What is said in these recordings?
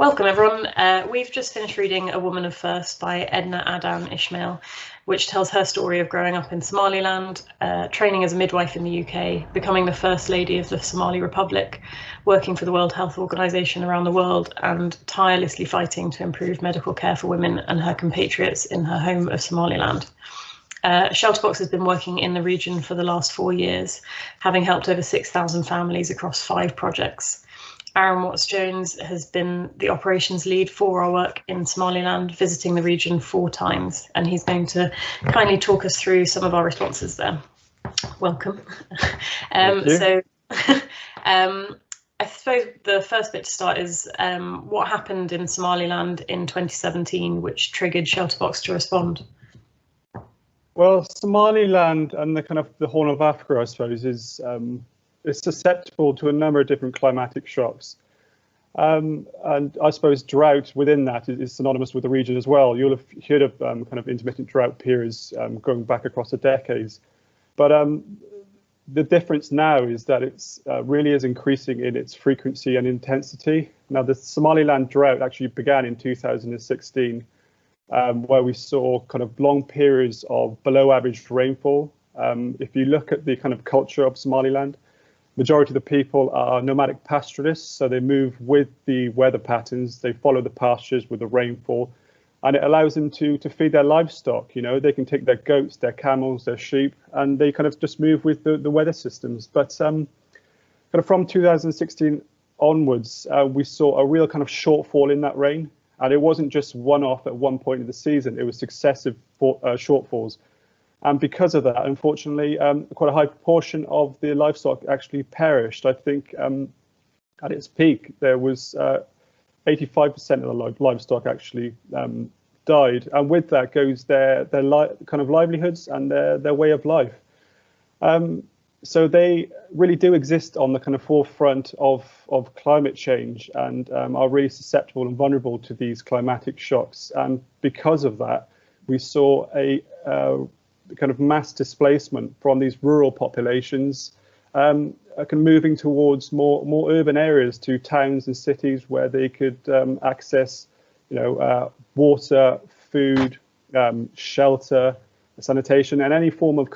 Welcome everyone. We've just finished reading A Woman of First by Edna Adan Ismail, which tells her story of growing up in Somaliland, training as a midwife in the UK, becoming the First Lady of the Somali Republic, working for the World Health Organization around the world, and tirelessly fighting to improve medical care for women and her compatriots in her home of Somaliland. ShelterBox has been working in the region for the last 4 years, having helped over 6,000 families across 5 projects. Aaron Watts-Jones has been the operations lead for our work in Somaliland, visiting the region 4 times, and he's going to kindly talk us through some of our responses there. Welcome. I suppose the first bit to start is what happened in Somaliland in 2017, which triggered ShelterBox to respond? Well, Somaliland and the Horn of Africa, I suppose, is susceptible to a number of different climatic shocks. And I suppose drought within that is synonymous with the region as well. You'll have heard of intermittent drought periods going back across the decades. But the difference now is that it's really is increasing in its frequency and intensity. Now, the Somaliland drought actually began in 2016, where we saw long periods of below average rainfall. If you look at the culture of Somaliland, majority of the people are nomadic pastoralists, so they move with the weather patterns, they follow the pastures with the rainfall, and it allows them to feed their livestock. You know, they can take their goats, their camels, their sheep, and they just move with the weather systems. But from 2016 onwards, we saw a real shortfall in that rain, and it wasn't just one-off at one point in the season, it was successive shortfalls. And because of that, unfortunately, quite a high proportion of the livestock actually perished. I think at its peak, there was 85% of the livestock actually died. And with that goes their livelihoods and their way of life. So they really do exist on the forefront of climate change and are really susceptible and vulnerable to these climatic shocks. And because of that, we saw a mass displacement from these rural populations, moving towards more urban areas, to towns and cities where they could access, water, food, shelter, sanitation, and any form of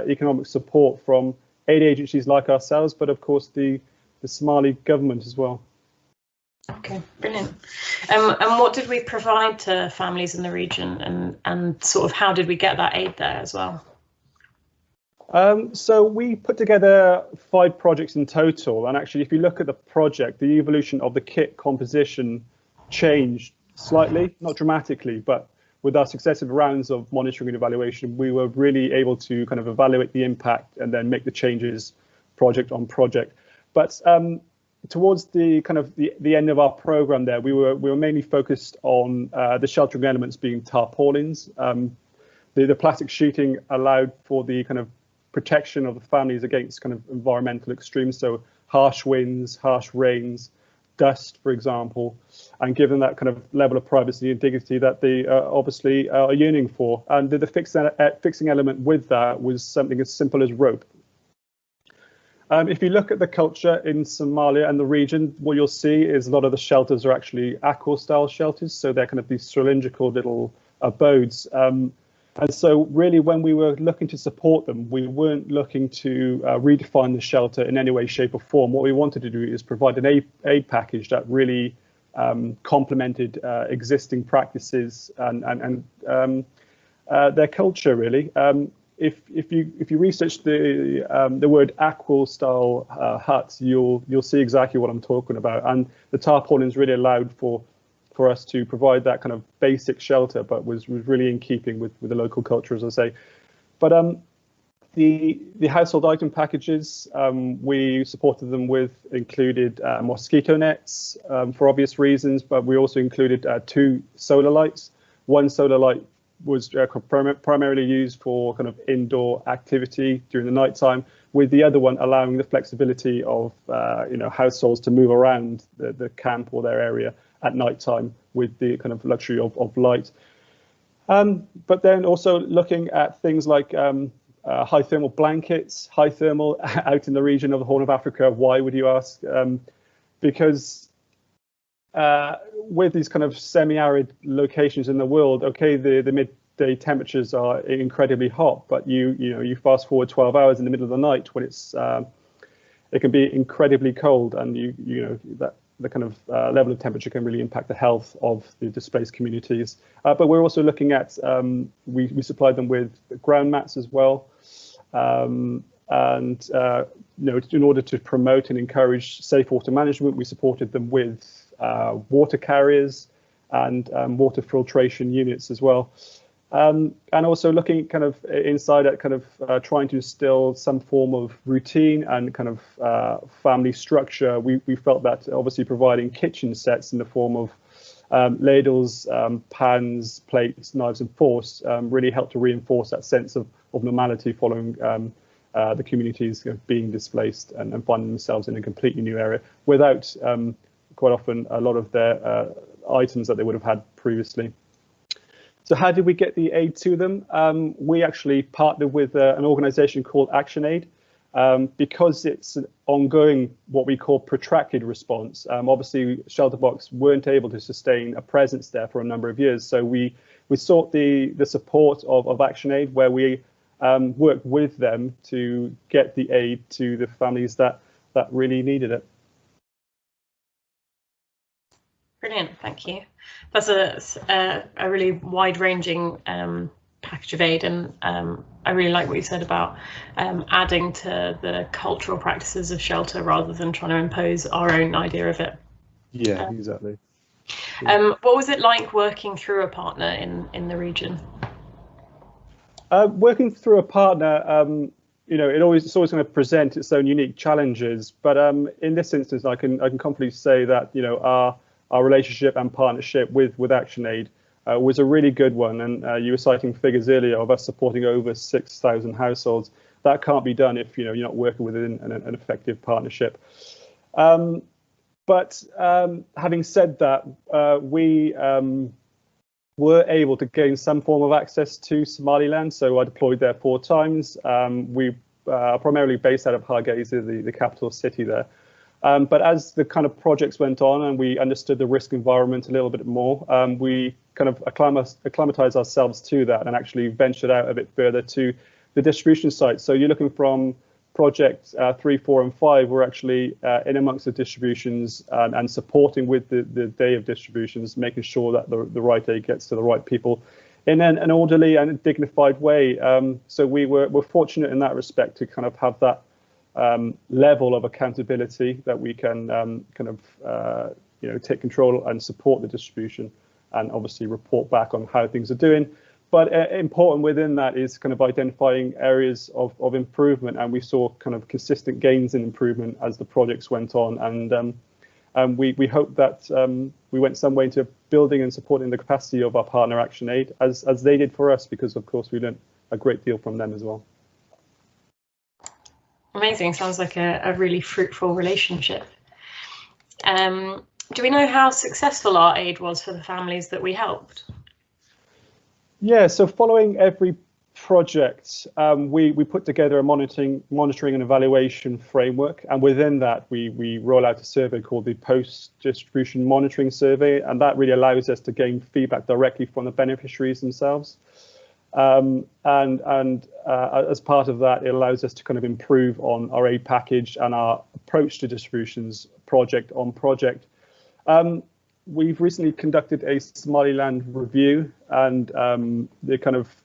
economic support from aid agencies like ourselves, but of course the Somali government as well. Okay, brilliant. And what did we provide to families in the region, and how did we get that aid there as well? So we put together 5 projects in total, and actually if you look at the project, the evolution of the kit composition changed slightly, not dramatically, but with our successive rounds of monitoring and evaluation, we were really able to evaluate the impact and then make the changes project on project. But towards the end of our program there, we were mainly focused on the sheltering elements being tarpaulins. The plastic sheeting allowed for the protection of the families against environmental extremes, so harsh winds, harsh rains, dust, for example, and given that level of privacy and dignity that they obviously are yearning for. And the fixing element with that was something as simple as rope. If you look at the culture in Somalia and the region, what you'll see is a lot of the shelters are actually aqua-style shelters, so they're these cylindrical little abodes. And so really, when we were looking to support them, we weren't looking to redefine the shelter in any way, shape or form. What we wanted to do is provide an aid package that really complemented existing practices and their culture, really. If you research the word aqua-style huts, you'll see exactly what I'm talking about. And the tarpaulins really allowed for us to provide that basic shelter, but was really in keeping with the local culture, as I say. But the household item packages we supported them with included mosquito nets for obvious reasons, but we also included 2 solar lights. One solar light was primarily used for indoor activity during the nighttime, with the other one allowing the flexibility of households to move around the camp or their area at nighttime with the luxury of light. But then also looking at things like high thermal blankets, high thermal out in the region of the Horn of Africa. Why, would you ask? Because with these kind of semi-arid locations in the world, okay, the midday temperatures are incredibly hot, but you fast forward 12 hours in the middle of the night when it can be incredibly cold, and that the kind of level of temperature can really impact the health of the displaced communities. But we're also looking at we supplied them with ground mats as well, and in order to promote and encourage safe water management, we supported them with water carriers and water filtration units as well. And also looking kind of inside at kind of trying to instill some form of routine and kind of family structure. We felt that obviously providing kitchen sets in the form of ladles, pans, plates, knives and forks really helped to reinforce that sense of normality following the communities being displaced and finding themselves in a completely new area without quite often a lot of their items that they would have had previously. So how did we get the aid to them? We actually partnered with an organisation called ActionAid because it's an ongoing, what we call protracted response. Obviously, ShelterBox weren't able to sustain a presence there for a number of years. So we sought the support of ActionAid, where we worked with them to get the aid to the families that really needed it. Brilliant, thank you. That's a really wide-ranging package of aid, and I really like what you said about adding to the cultural practices of shelter rather than trying to impose our own idea of it. Yeah, exactly. What was it like working through a partner in the region? Working through a partner, it's always going to present its own unique challenges. But in this instance, I can confidently say that our relationship and partnership with ActionAid was a really good one. And you were citing figures earlier of us supporting over 6,000 households. That can't be done if you're not working within an effective partnership. But having said that, we were able to gain some form of access to Somaliland. So I deployed there 4 times. We are primarily based out of Hargeisa, the capital city there. But as the kind of projects went on and we understood the risk environment a little bit more, we kind of acclimatized ourselves to that and actually ventured out a bit further to the distribution sites. So you're looking from project 3, 4 and 5, we're actually in amongst the distributions and supporting with the day of distributions, making sure that the right aid gets to the right people in an orderly and dignified way. So we're fortunate in that respect to kind of have that level of accountability that we can take control and support the distribution and obviously report back on how things are doing. But important within that is kind of identifying areas of improvement, and we saw kind of consistent gains in improvement as the projects went on, and we hope that we went some way into building and supporting the capacity of our partner ActionAid as they did for us, because of course we learned a great deal from them as well. Amazing. Sounds like a really fruitful relationship. Do we know how successful our aid was for the families that we helped? Yeah, so following every project, we put together a monitoring and evaluation framework, and within that we roll out a survey called the Post-Distribution Monitoring Survey, and that really allows us to gain feedback directly from the beneficiaries themselves. And as part of that, it allows us to kind of improve on our aid package and our approach to distributions project on project. We've recently conducted a Somaliland review, and the kind of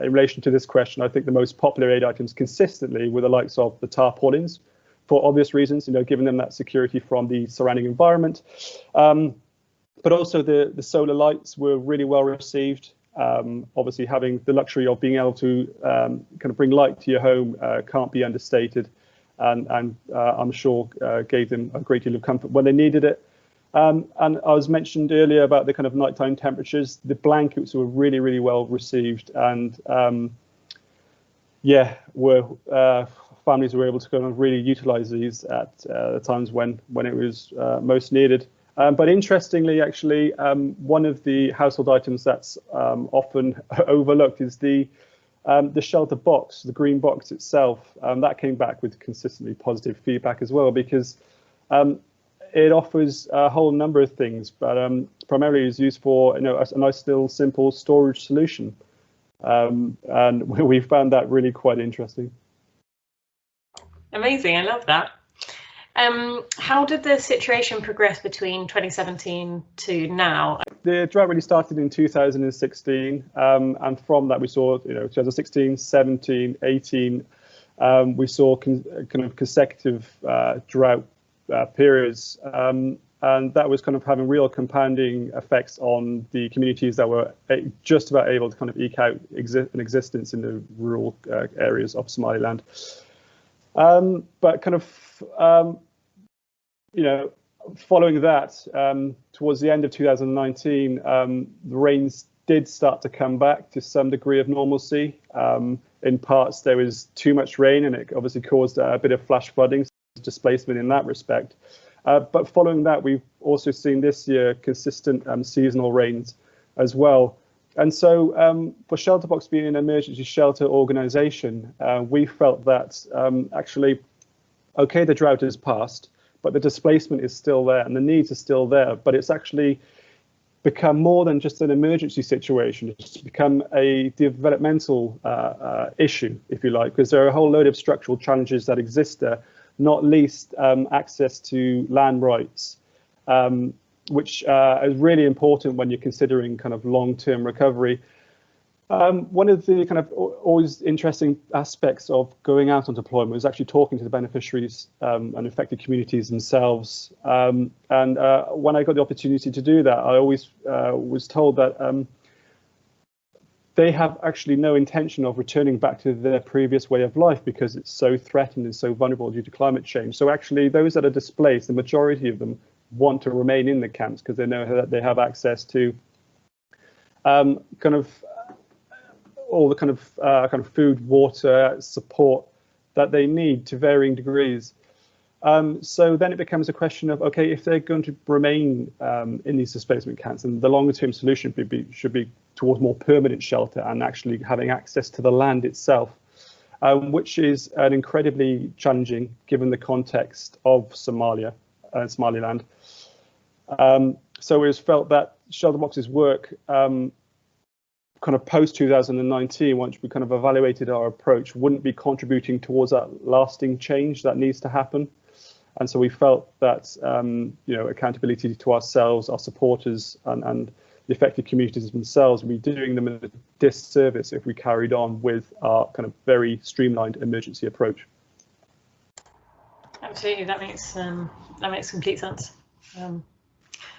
in relation to this question, I think the most popular aid items consistently were the likes of the tarpaulins, for obvious reasons, giving them that security from the surrounding environment. But also the solar lights were really well received. Obviously, having the luxury of being able to kind of bring light to your home can't be understated, and I'm sure gave them a great deal of comfort when they needed it. And I was mentioned earlier about the kind of nighttime temperatures. The blankets were really, really well received, and families were able to kind of really utilize these at the times when it was most needed. But interestingly, actually, one of the household items that's often overlooked is the shelter box, the green box itself. That came back with consistently positive feedback as well, because it offers a whole number of things, but primarily is used for a nice little simple storage solution, and we found that really quite interesting. Amazing, I love that. How did the situation progress between 2017 to now? The drought really started in 2016, and from that we saw, 2016, 17, 18, we saw kind of consecutive drought periods, and that was kind of having real compounding effects on the communities that were just about able to kind of eke out an existence in the rural areas of Somaliland. But kind of, following that, towards the end of 2019, the rains did start to come back to some degree of normalcy. In parts, there was too much rain, and it obviously caused a bit of flash flooding, displacement in that respect. But following that, we've also seen this year consistent seasonal rains as well. And so for ShelterBox being an emergency shelter organisation, we felt that actually, okay, the drought has passed, but the displacement is still there and the needs are still there. But it's actually become more than just an emergency situation. It's become a developmental issue, if you like, because there are a whole load of structural challenges that exist there, not least access to land rights, which is really important when you're considering kind of long-term recovery. One of the kind of always interesting aspects of going out on deployment was actually talking to the beneficiaries and affected communities themselves. And when I got the opportunity to do that, I always was told that they have actually no intention of returning back to their previous way of life because it's so threatened and so vulnerable due to climate change. So actually those that are displaced, the majority of them want to remain in the camps because they know that they have access to kind of all the kind of food, water, support that they need to varying degrees. So then it becomes a question of, okay, if they're going to remain in these displacement camps, and the longer term solution should be towards more permanent shelter and actually having access to the land itself, which is an incredibly challenging given the context of Somalia and Somaliland. So it was felt that ShelterBox's work kind of post 2019, once we kind of evaluated our approach, wouldn't be contributing towards that lasting change that needs to happen. And so we felt that accountability to ourselves, our supporters, and the affected communities themselves would be doing them a disservice if we carried on with our kind of very streamlined emergency approach. Absolutely, that makes complete sense. And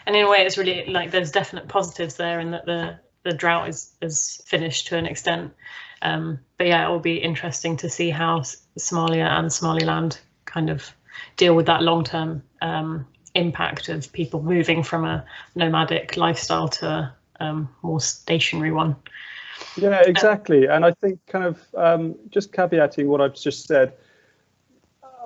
in a way, it's really like there's definite positives there, in that the drought is finished to an extent. But yeah, it will be interesting to see how Somalia and Somaliland kind of deal with that long-term impact of people moving from a nomadic lifestyle to a more stationary one. Yeah, exactly. And I think kind of just caveating what I've just said,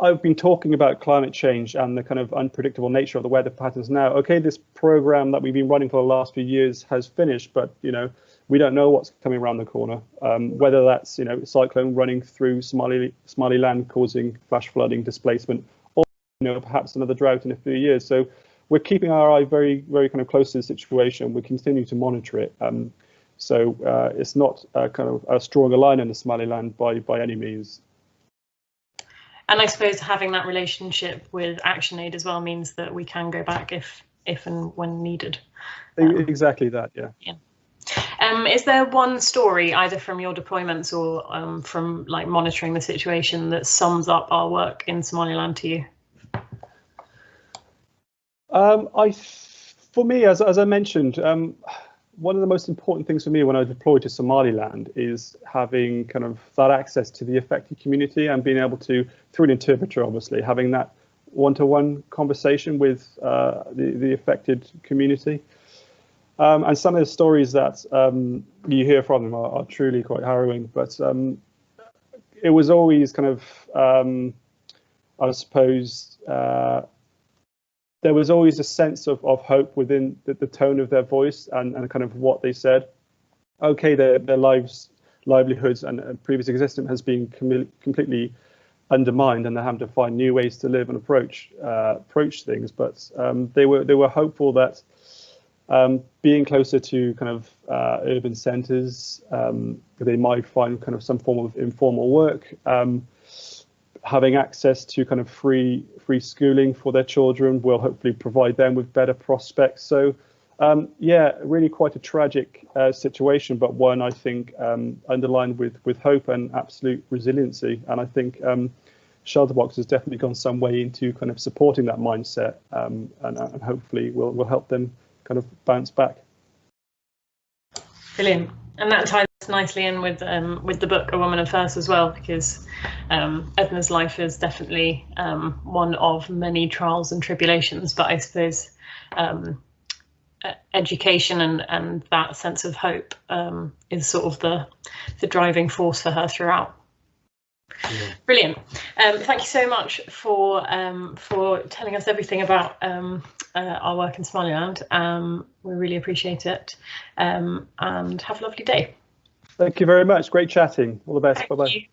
I've been talking about climate change and the kind of unpredictable nature of the weather patterns now. Okay, this program that we've been running for the last few years has finished, but we don't know what's coming around the corner. Whether that's cyclone running through Somaliland causing flash flooding, displacement, or perhaps another drought in a few years. So we're keeping our eye very, very kind of close to the situation. We continue to monitor it. So it's not kind of a stronger line in the Somaliland by any means. And I suppose having that relationship with ActionAid as well means that we can go back if and when needed. Exactly that, yeah. Yeah. Is there one story, either from your deployments or from like monitoring the situation, that sums up our work in Somaliland to you? For me, as I mentioned, one of the most important things for me when I deploy to Somaliland is having kind of that access to the affected community and being able to, through an interpreter, obviously, having that one-to-one conversation with the affected community. And some of the stories that you hear from them are truly quite harrowing, but it was always kind of, I suppose, there was always a sense of hope within the tone of their voice and kind of what they said. Okay, their livelihoods and previous existence has been completely undermined, and they're having to find new ways to live and approach things. But they were hopeful that being closer to kind of urban centres, they might find kind of some form of informal work, having access to kind of free schooling for their children will hopefully provide them with better prospects. So yeah, really quite a tragic situation, but one I think underlined with hope and absolute resiliency. And I think ShelterBox has definitely gone some way into kind of supporting that mindset, and hopefully will help them kind of bounce back. Brilliant. And that ties nicely in with the book A Woman of First as well, because Edna's life is definitely one of many trials and tribulations, but I suppose education and that sense of hope is sort of the driving force for her throughout. Yeah. Brilliant. Thank you so much for telling us everything about our work in Somaliland. We really appreciate it, and have a lovely day. Thank you very much. Great chatting. All the best. Bye bye.